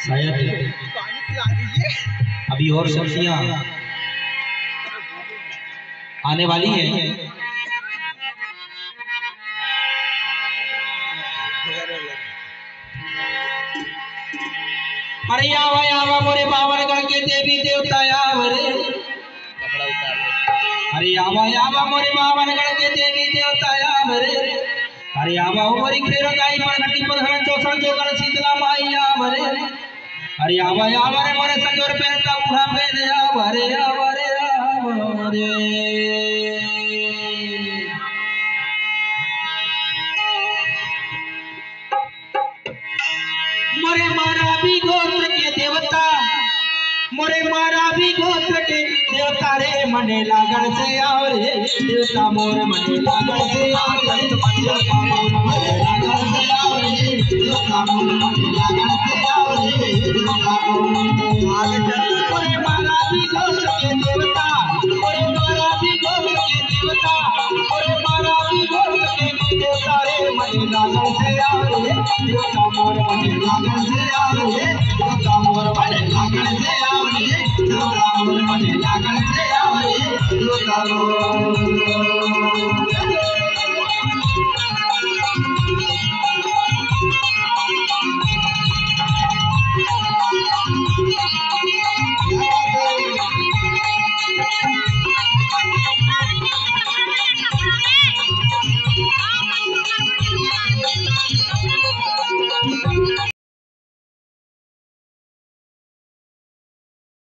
शायद अभी और सब्जियां आने वाली है। अरे आवा आवा मोरे बावरगढ़ के देवी देवता आवरे। अरे आवा आवा मोरे बावरगढ़ के देवी देवता आवरे। अरे आवा मोरी खेरो दाई पर घटी पर हरण चौसर जोगण शीतला माई आवरे। अरे आवा आवा रे मोरे संजोर पहनता बूढ़ा पहने आवरे आवरे आवरे। मोरे मारा भी गोत्र के देवता, मोरे मारा भी गोत्र के देवता रे मने लागण से आओ रे देवता मोर मने लागण से आओ रे देवता मोर मने लागण से आओ रे देवता मोर मने लागण से आओ रे देवता मोर आगे चल। मोरे मारा भी गोत्र के देवता, मोरे मारा भी गोत्र के देवता, मोरे मारा भी गोत्र के देवता रे मने लागण से आओ रे देवता मोर मने लागण से आओ रे देवता मोर मने लागण से आओ रे देवता मोर मने लागण से आओ रे देवता मोर।